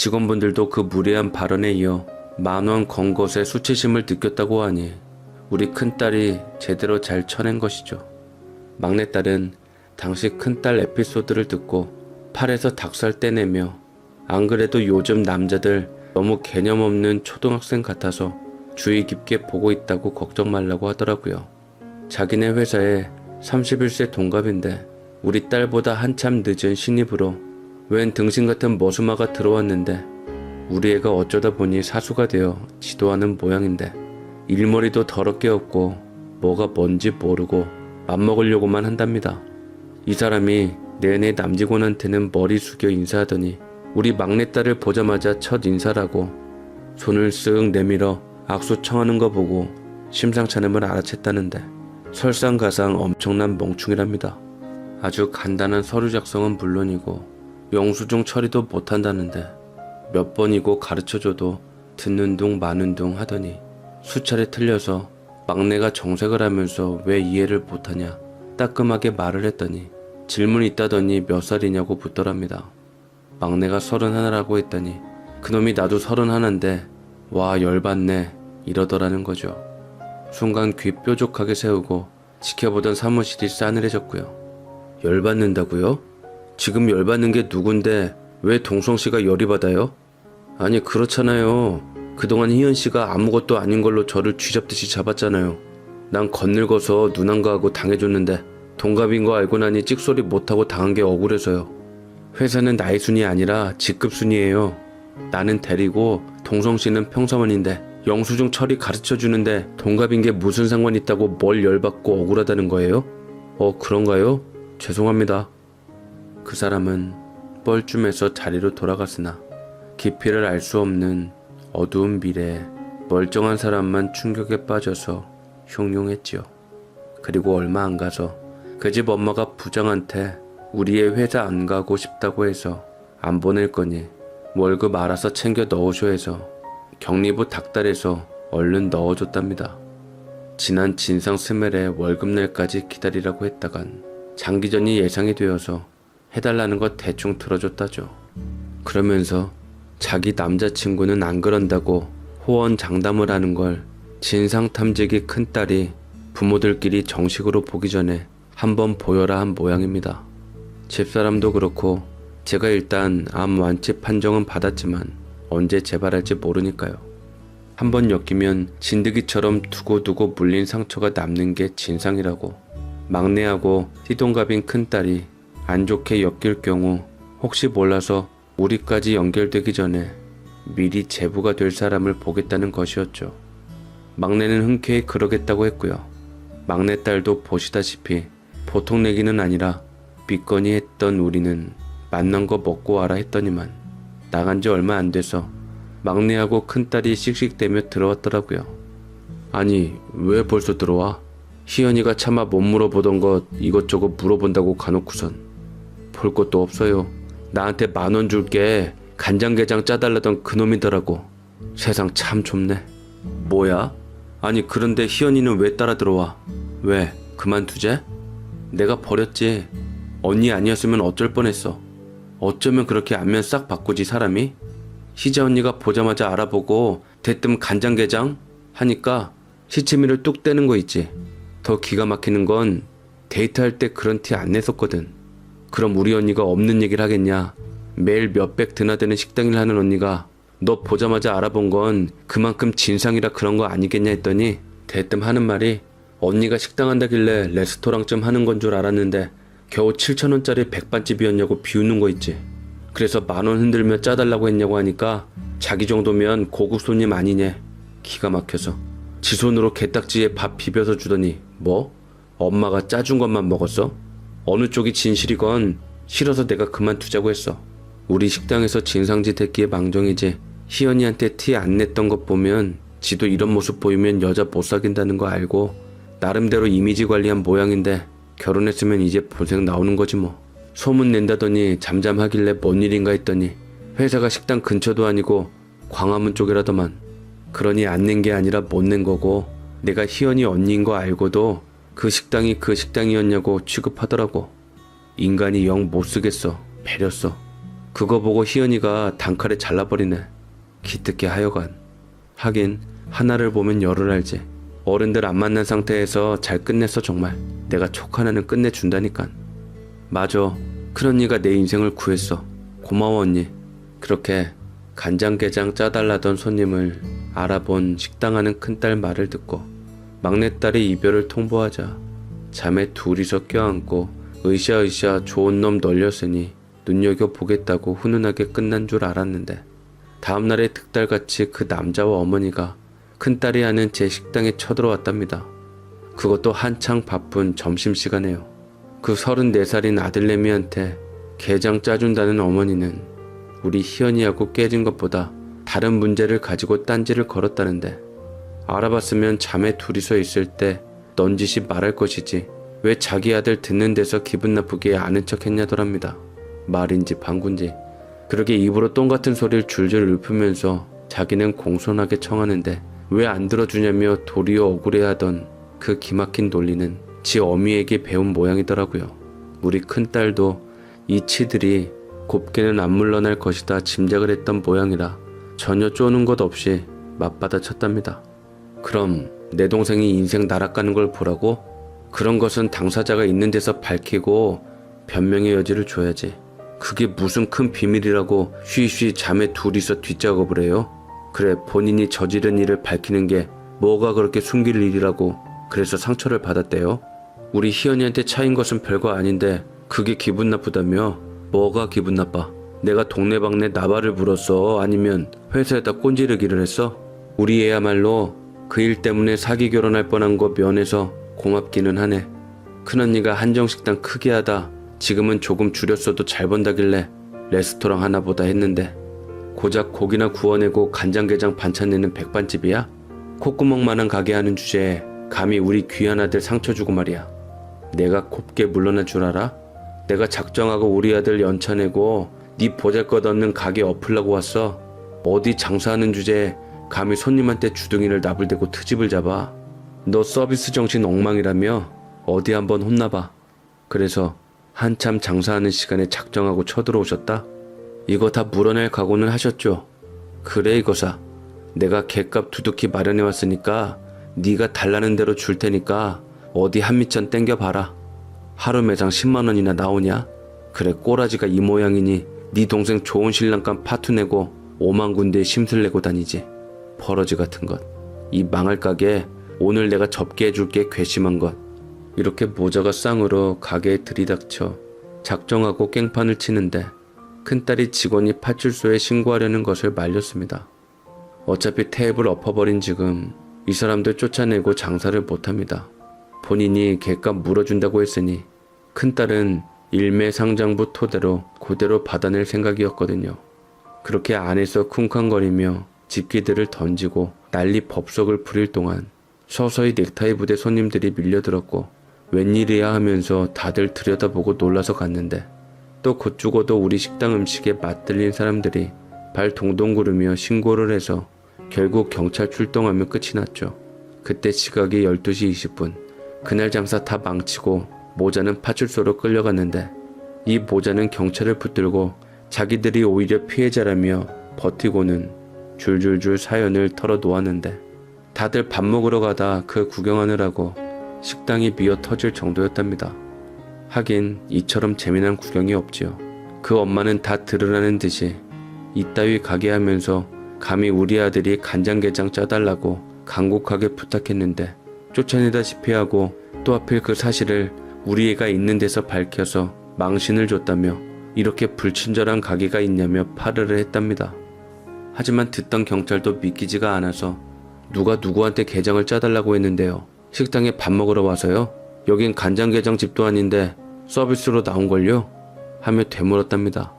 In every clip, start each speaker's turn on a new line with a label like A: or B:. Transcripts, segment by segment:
A: 직원분들도 그 무례한 발언에 이어 10,000원 건 것에 수치심을 느꼈다고 하니 우리 큰딸이 제대로 잘 쳐낸 것이죠. 막내딸은 당시 큰딸 에피소드를 듣고 팔에서 닭살 떼내며 안 그래도 요즘 남자들 너무 개념 없는 초등학생 같아서 주의 깊게 보고 있다고 걱정 말라고 하더라고요. 자기네 회사에 31세 동갑인데 우리 딸보다 한참 늦은 신입으로 웬 등신 같은 머스마가 들어왔는데 우리 애가 어쩌다 보니 사수가 되어 지도하는 모양인데 일머리도 더럽게 없고 뭐가 뭔지 모르고 맘먹으려고만 한답니다. 이 사람이 내내 남직원한테는 머리 숙여 인사하더니 우리 막내딸을 보자마자 첫 인사라고 손을 쓱 내밀어 악수 청하는 거 보고 심상찮음을 알아챘다는데 설상가상 엄청난 멍충이랍니다. 아주 간단한 서류 작성은 물론이고 영수증 처리도 못한다는데 몇 번이고 가르쳐줘도 듣는 둥 마는 둥 하더니 수차례 틀려서 막내가 정색을 하면서 왜 이해를 못하냐 따끔하게 말을 했더니 질문이 있다더니 몇 살이냐고 묻더랍니다. 막내가 31라고 했더니 그놈이 나도 31인데 와 열받네 이러더라는 거죠. 순간 귀 뾰족하게 세우고 지켜보던 사무실이 싸늘해졌고요. 열받는다고요? 지금 열받는 게 누군데 왜 동성씨가 열이 받아요? 아니 그렇잖아요. 그동안 희연씨가 아무것도 아닌 걸로 저를 쥐잡듯이 잡았잖아요. 난 건늙어서 누난가하고 당해줬는데 동갑인 거 알고 나니 찍소리 못하고 당한 게 억울해서요. 회사는 나이 순이 아니라 직급 순이에요. 나는 대리고 동성씨는 평사원인데 영수증 처리 가르쳐주는데 동갑인 게 무슨 상관 있다고 뭘 열받고 억울하다는 거예요? 그런가요? 죄송합니다. 그 사람은 뻘쭘해서 자리로 돌아갔으나 깊이를 알 수 없는 어두운 미래에 멀쩡한 사람만 충격에 빠져서 흉흉했지요. 그리고 얼마 안 가서 그 집 엄마가 부장한테 우리의 회사 안 가고 싶다고 해서 안 보낼 거니 월급 알아서 챙겨 넣으셔 해서 격리부 닥달해서 얼른 넣어줬답니다. 지난 진상 스멜에 월급날까지 기다리라고 했다간 장기전이 예상이 되어서 해달라는 것 대충 들어줬다죠. 그러면서 자기 남자친구는 안 그런다고 호언장담을 하는 걸 진상탐지기 큰딸이 부모들끼리 정식으로 보기 전에 한번 보여라 한 모양입니다. 집사람도 그렇고 제가 일단 암 완치 판정은 받았지만 언제 재발할지 모르니까요. 한번 엮이면 진드기처럼 두고두고 물린 상처가 남는 게 진상이라고. 막내하고 띠동갑인 큰딸이 안 좋게 엮일 경우 혹시 몰라서 우리까지 연결되기 전에 미리 제부가 될 사람을 보겠다는 것이었죠. 막내는 흔쾌히 그러겠다고 했고요. 막내딸도 보시다시피 보통 내기는 아니라 믿거니 했던 우리는 만난 거 먹고 와라 했더니만 나간 지 얼마 안 돼서 막내하고 큰딸이 씩씩대며 들어왔더라고요. 아니 왜 벌써 들어와? 희연이가 차마 못 물어보던 것 이것저것 물어본다고 가놓고선. 볼 것도 없어요. 나한테 10,000원 줄게 간장게장 짜달라던 그놈이더라고. 세상 참 좁네. 뭐야? 아니 그런데 희연이는 왜 따라 들어와? 왜? 그만두재? 내가 버렸지. 언니 아니었으면 어쩔 뻔했어. 어쩌면 그렇게 안면 싹 바꾸지 사람이? 희자 언니가 보자마자 알아보고 대뜸 간장게장 하니까 시치미를 뚝 떼는 거 있지. 더 기가 막히는 건 데이트할 때 그런 티 안 냈었거든. 그럼 우리 언니가 없는 얘기를 하겠냐. 매일 몇백 드나드는 식당일 하는 언니가 너 보자마자 알아본 건 그만큼 진상이라 그런 거 아니겠냐 했더니 대뜸 하는 말이 언니가 식당 한다길래 레스토랑쯤 하는 건 줄 알았는데 겨우 7,000원짜리 백반집이었냐고 비웃는 거 있지. 그래서 10,000원 흔들며 짜달라고 했냐고 하니까 자기 정도면 고급 손님 아니냐. 기가 막혀서 지 손으로 게딱지에 밥 비벼서 주더니 뭐? 엄마가 짜준 것만 먹었어? 어느 쪽이 진실이건 싫어서 내가 그만두자고 했어. 우리 식당에서 진상짓 했기에 망정이지. 희연이한테 티 안 냈던 것 보면 지도 이런 모습 보이면 여자 못 사귄다는 거 알고 나름대로 이미지 관리한 모양인데 결혼했으면 이제 본색 나오는 거지 뭐. 소문 낸다더니 잠잠하길래 뭔 일인가 했더니 회사가 식당 근처도 아니고 광화문 쪽이라더만. 그러니 안 낸 게 아니라 못 낸 거고 내가 희연이 언니인 거 알고도 그 식당이 그 식당이었냐고 취급하더라고. 인간이 영 못 쓰겠어. 배렸어. 그거 보고 희연이가 단칼에 잘라버리네. 기특해 하여간. 하긴 하나를 보면 열을 알지. 어른들 안 만난 상태에서 잘 끝냈어 정말. 내가 촉 하나는 끝내준다니깐. 맞아. 큰언니가 내 인생을 구했어. 고마워 언니. 그렇게 간장게장 짜달라던 손님을 알아본 식당하는 큰딸 말을 듣고 막내딸이 이별을 통보하자 자매 둘이서 껴안고 으쌰으쌰 좋은 놈 널렸으니 눈여겨보겠다고 훈훈하게 끝난 줄 알았는데 다음날에 득달같이 그 남자와 어머니가 큰딸이 하는 제 식당에 쳐들어왔답니다. 그것도 한창 바쁜 점심시간에요. 그 34살인 아들내미한테 게장 짜준다는 어머니는 우리 희연이하고 깨진 것보다 다른 문제를 가지고 딴지를 걸었다는데 알아봤으면 자매 둘이서 있을 때 넌지시 말할 것이지 왜 자기 아들 듣는 데서 기분 나쁘게 아는 척 했냐더랍니다. 말인지 방군지 그렇게 입으로 똥같은 소리를 줄줄 읊으면서 자기는 공손하게 청하는데 왜 안 들어주냐며 도리어 억울해하던 그 기막힌 논리는 지 어미에게 배운 모양이더라고요. 우리 큰딸도 이 치들이 곱게는 안 물러날 것이다 짐작을 했던 모양이라 전혀 쪼는 것 없이 맞받아 쳤답니다. 그럼 내 동생이 인생 날아가는 걸 보라고? 그런 것은 당사자가 있는 데서 밝히고 변명의 여지를 줘야지. 그게 무슨 큰 비밀이라고 쉬쉬 자매 둘이서 뒷작업을 해요? 그래 본인이 저지른 일을 밝히는 게 뭐가 그렇게 숨길 일이라고 그래서 상처를 받았대요? 우리 희연이한테 차인 것은 별거 아닌데 그게 기분 나쁘다며? 뭐가 기분 나빠? 내가 동네방네 나발을 불었어? 아니면 회사에다 꼰지르기를 했어? 우리 애야말로 그 일 때문에 사기 결혼할 뻔한 거 면해서 고맙기는 하네. 큰언니가 한정식당 크게 하다 지금은 조금 줄였어도 잘 번다길래 레스토랑 하나보다 했는데 고작 고기나 구워내고 간장게장 반찬 내는 백반집이야? 콧구멍만한 가게 하는 주제에 감히 우리 귀한 아들 상처 주고 말이야. 내가 곱게 물러날 줄 알아? 내가 작정하고 우리 아들 연차 내고 네 보잘것없는 가게 엎으려고 왔어. 어디 장사하는 주제에 감히 손님한테 주둥이를 나불대고 트집을 잡아. 너 서비스 정신 엉망이라며 어디 한번 혼나봐. 그래서 한참 장사하는 시간에 작정하고 쳐들어오셨다? 이거 다 물어낼 각오는 하셨죠? 그래 이거사. 내가 객값 두둑히 마련해왔으니까 네가 달라는 대로 줄 테니까 어디 한 미천 땡겨봐라. 하루 매장 10만원이나 나오냐? 그래 꼬라지가 이 모양이니 네 동생 좋은 신랑감 파투 내고 5만 군데에 심술 내고 다니지. 버러지 같은 것. 이 망할 가게 오늘 내가 접게 해줄게 괘씸한 것. 이렇게 모자가 쌍으로 가게에 들이닥쳐 작정하고 깽판을 치는데 큰딸이 직원이 파출소에 신고하려는 것을 말렸습니다. 어차피 태입을 엎어버린 지금 이 사람들 쫓아내고 장사를 못합니다. 본인이 객값 물어준다고 했으니 큰딸은 일매상장부 토대로 그대로 받아낼 생각이었거든요. 그렇게 안에서 쿵쾅거리며 집기들을 던지고 난리 법석을 부릴 동안 서서히 넥타이 부대 손님들이 밀려들었고 웬일이야 하면서 다들 들여다보고 놀라서 갔는데 또 곧 죽어도 우리 식당 음식에 맛들린 사람들이 발 동동 구르며 신고를 해서 결국 경찰 출동하며 끝이 났죠. 그때 시각이 12시 20분. 그날 장사 다 망치고 모자는 파출소로 끌려갔는데 이 모자는 경찰을 붙들고 자기들이 오히려 피해자라며 버티고는 줄줄줄 사연을 털어놓았는데 다들 밥 먹으러 가다 그 구경하느라고 식당이 미어 터질 정도였답니다. 하긴 이처럼 재미난 구경이 없지요. 그 엄마는 다 들으라는 듯이 이따위 가게 하면서 감히 우리 아들이 간장게장 짜달라고 간곡하게 부탁했는데 쫓아내다시피 하고 또 하필 그 사실을 우리 애가 있는 데서 밝혀서 망신을 줬다며 이렇게 불친절한 가게가 있냐며 파르르 했답니다. 하지만 듣던 경찰도 믿기지가 않아서 누가 누구한테 게장을 짜달라고 했는데요. 식당에 밥 먹으러 와서요? 여긴 간장게장 집도 아닌데 서비스로 나온걸요? 하며 되물었답니다.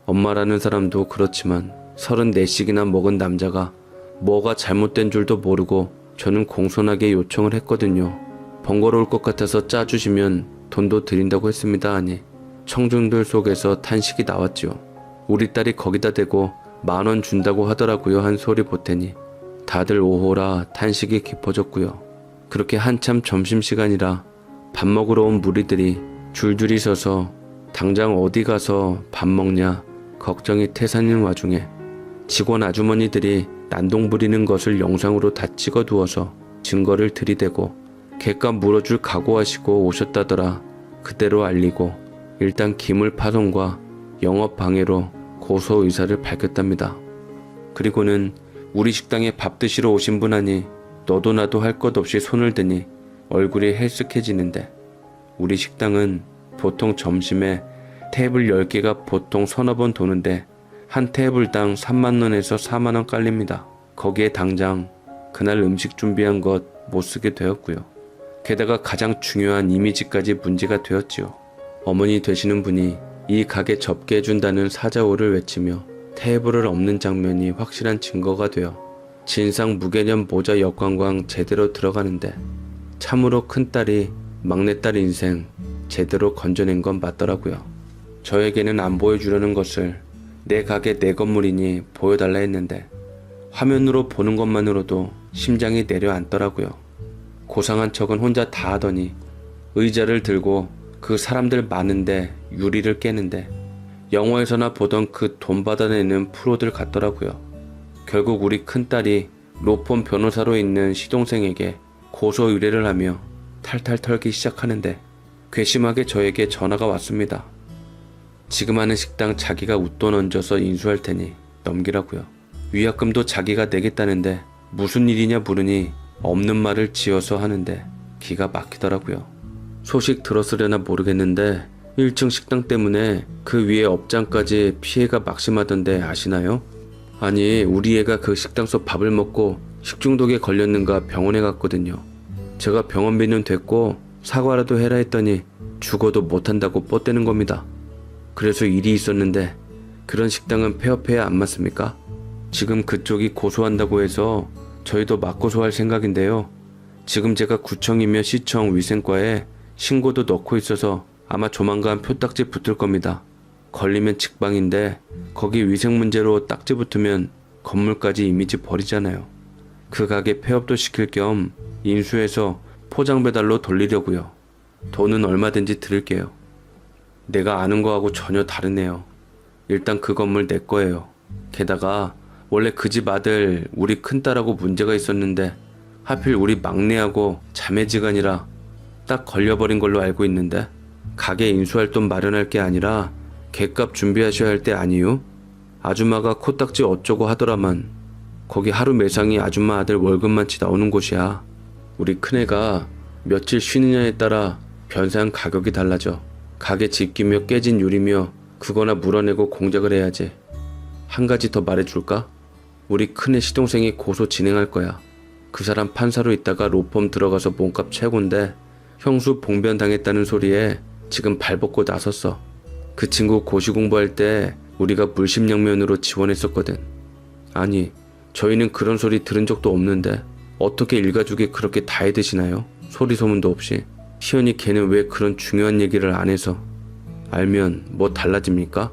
A: 엄마라는 사람도 그렇지만 34씩이나 먹은 남자가 뭐가 잘못된 줄도 모르고 저는 공손하게 요청을 했거든요. 번거로울 것 같아서 짜주시면 돈도 드린다고 했습니다 하니 청중들 속에서 탄식이 나왔지요. 우리 딸이 거기다 대고 10,000원 준다고 하더라고요 한 소리 보태니 다들 오호라 탄식이 깊어졌고요. 그렇게 한참 점심시간이라 밥 먹으러 온 무리들이 줄줄이 서서 당장 어디 가서 밥 먹냐 걱정이 태산인 와중에 직원 아주머니들이 난동 부리는 것을 영상으로 다 찍어두어서 증거를 들이대고 객값 물어줄 각오하시고 오셨다더라. 그대로 알리고 일단 기물 파손과 영업 방해로 고소 의사를 밝혔답니다. 그리고는 우리 식당에 밥 드시러 오신 분 하니 너도 나도 할 것 없이 손을 드니 얼굴이 헬쓱해지는데, 우리 식당은 보통 점심에 테이블 10개가 보통 서너 번 도는데 한 테이블당 3만원에서 4만원 깔립니다. 거기에 당장 그날 음식 준비한 것 못 쓰게 되었고요. 게다가 가장 중요한 이미지까지 문제가 되었지요. 어머니 되시는 분이 이 가게 접게 해준다는 사자오를 외치며 테이블을 엎는 장면이 확실한 증거가 되어 진상 무개념 모자 역관광 제대로 들어가는데, 참으로 큰딸이 막내딸 인생 제대로 건져낸 건 맞더라고요. 저에게는 안 보여주려는 것을 내 가게 내 건물이니 보여달라 했는데 화면으로 보는 것만으로도 심장이 내려앉더라고요. 고상한 척은 혼자 다 하더니 의자를 들고 그 사람들 많은데 유리를 깨는데 영화에서나 보던 그 돈 받아내는 프로들 같더라고요. 결국 우리 큰딸이 로펌 변호사로 있는 시동생에게 고소 의뢰를 하며 탈탈 털기 시작하는데 괘씸하게 저에게 전화가 왔습니다. 지금 하는 식당 자기가 웃돈 얹어서 인수할 테니 넘기라고요. 위약금도 자기가 내겠다는데 무슨 일이냐 물으니 없는 말을 지어서 하는데 기가 막히더라고요. 소식 들었으려나 모르겠는데 1층 식당 때문에 그 위에 업장까지 피해가 막심하던데 아시나요? 아니, 우리 애가 그 식당서 밥을 먹고 식중독에 걸렸는가 병원에 갔거든요. 제가 병원비는 됐고 사과라도 해라 했더니 죽어도 못한다고 뻗대는 겁니다. 그래서 일이 있었는데 그런 식당은 폐업해야 안 맞습니까? 지금 그쪽이 고소한다고 해서 저희도 맞고소할 생각인데요. 지금 제가 구청이며 시청 위생과에 신고도 넣고 있어서 아마 조만간 표딱지 붙을 겁니다. 걸리면 직방인데 거기 위생 문제로 딱지 붙으면 건물까지 이미지 버리잖아요. 그 가게 폐업도 시킬 겸 인수해서 포장 배달로 돌리려고요. 돈은 얼마든지 드릴게요. 내가 아는 거하고 전혀 다르네요. 일단 그 건물 내 거예요. 게다가 원래 그 집 아들 우리 큰딸하고 문제가 있었는데 하필 우리 막내하고 자매지간이라 딱 걸려버린 걸로 알고 있는데, 가게 인수할 돈 마련할 게 아니라 객값 준비하셔야 할 때 아니요? 아줌마가 코딱지 어쩌고 하더라만 거기 하루 매상이 아줌마 아들 월급만치 나오는 곳이야. 우리 큰애가 며칠 쉬느냐에 따라 변상 가격이 달라져. 가게 집기며 깨진 유리며 그거나 물어내고 공작을 해야지. 한 가지 더 말해줄까? 우리 큰애 시동생이 고소 진행할 거야. 그 사람 판사로 있다가 로펌 들어가서 몸값 최고인데 형수 봉변 당했다는 소리에 지금 발벗고 나섰어. 그 친구 고시 공부할 때 우리가 물심양면으로 지원했었거든. 아니, 저희는 그런 소리 들은 적도 없는데 어떻게 일가족이 그렇게 다 해드시나요? 소리 소문도 없이. 희연이 걔는 왜 그런 중요한 얘기를 안 해서. 알면 뭐 달라집니까?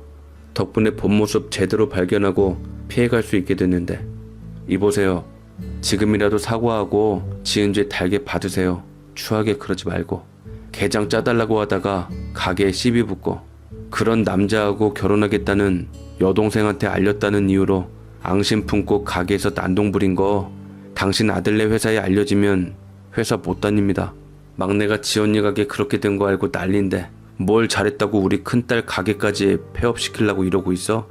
A: 덕분에 본 모습 제대로 발견하고 피해갈 수 있게 됐는데. 이보세요. 지금이라도 사과하고 지은 죄 달게 받으세요. 추하게 그러지 말고. 게장 짜달라고 하다가 가게에 시비 붙고 그런 남자하고 결혼하겠다는 여동생한테 알렸다는 이유로 앙심 품고 가게에서 난동 부린 거 당신 아들네 회사에 알려지면 회사 못 다닙니다. 막내가 지언니 가게 그렇게 된 거 알고 난린데 뭘 잘했다고 우리 큰딸 가게까지 폐업시키려고 이러고 있어?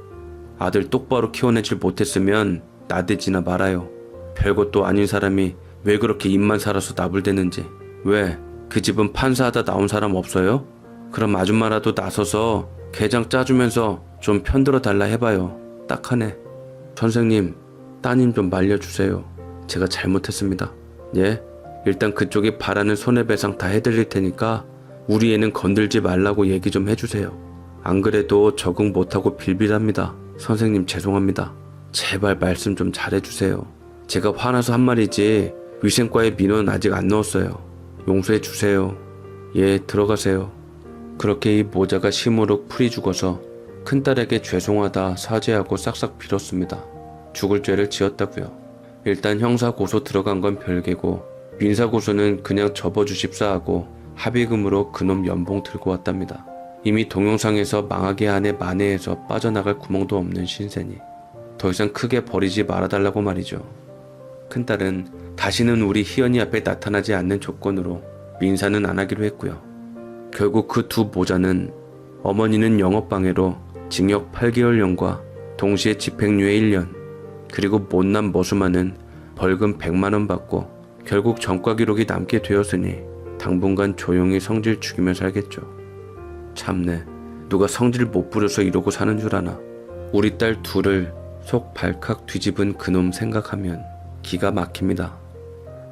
A: 아들 똑바로 키워내질 못했으면 나대지나 말아요. 별것도 아닌 사람이 왜 그렇게 입만 살아서 나불대는지. 왜? 그 집은 판사하다 나온 사람 없어요? 그럼 아줌마라도 나서서 게장 짜주면서 좀 편들어 달라 해봐요. 딱하네. 선생님, 따님 좀 말려주세요. 제가 잘못했습니다. 예? 일단 그쪽이 바라는 손해배상 다 해드릴 테니까 우리 애는 건들지 말라고 얘기 좀 해주세요. 안 그래도 적응 못하고 빌빌합니다. 선생님 죄송합니다. 제발 말씀 좀 잘해주세요. 제가 화나서 한 말이지 위생과에 민원 아직 안 넣었어요. 용서해 주세요. 예, 들어가세요. 그렇게 이 모자가 시무룩 풀이 죽어서 큰딸에게 죄송하다 사죄하고 싹싹 빌었습니다. 죽을 죄를 지었다고요. 일단 형사 고소 들어간 건 별개고 민사 고소는 그냥 접어주십사 하고 합의금으로 그놈 연봉 들고 왔답니다. 이미 동영상에서 망하게 안에 만회해서 빠져나갈 구멍도 없는 신세니 더 이상 크게 버리지 말아달라고 말이죠. 큰딸은 다시는 우리 희연이 앞에 나타나지 않는 조건으로 민사는 안 하기로 했고요. 결국 그 두 모자는 어머니는 영업방해로 징역 8개월형과 동시에 집행유예 1년, 그리고 못난 머수마는 벌금 100만원 받고 결국 전과 기록이 남게 되었으니 당분간 조용히 성질 죽이며 살겠죠. 참네, 누가 성질 못 부려서 이러고 사는 줄 아나. 우리 딸 둘을 속 발칵 뒤집은 그놈 생각하면 기가 막힙니다.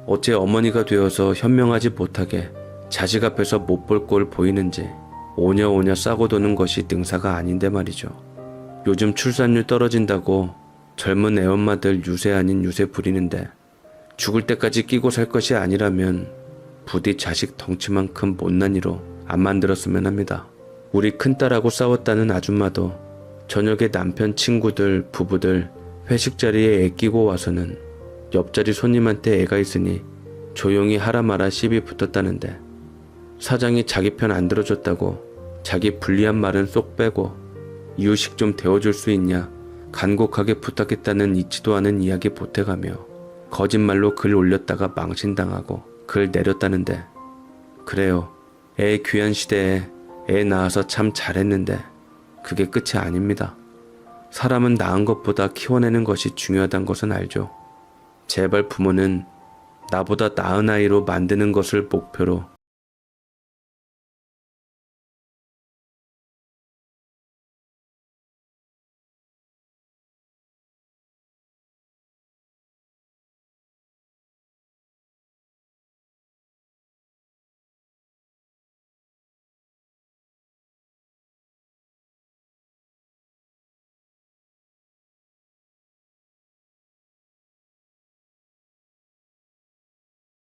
A: 어째 어머니가 되어서 현명하지 못하게 자식 앞에서 못 볼 꼴 보이는지 오냐오냐 싸고 도는 것이 능사가 아닌데 말이죠. 요즘 출산율 떨어진다고 젊은 애엄마들 유세 아닌 유세 부리는데 죽을 때까지 끼고 살 것이 아니라면 부디 자식 덩치만큼 못난 이로 안 만들었으면 합니다. 우리 큰딸하고 싸웠다는 아줌마도 저녁에 남편 친구들, 부부들 회식 자리에 애 끼고 와서는 옆자리 손님한테 애가 있으니 조용히 하라 마라 시비 붙었다는데 사장이 자기 편 안 들어줬다고 자기 불리한 말은 쏙 빼고 이유식 좀 데워줄 수 있냐 간곡하게 부탁했다는 잊지도 않은 이야기 보태가며 거짓말로 글 올렸다가 망신당하고 글 내렸다는데 그래요. 애 귀한 시대에 애 낳아서 참 잘했는데 그게 끝이 아닙니다. 사람은 낳은 것보다 키워내는 것이 중요하다는 것은 알죠. 제발 부모는 나보다 나은 아이로 만드는 것을 목표로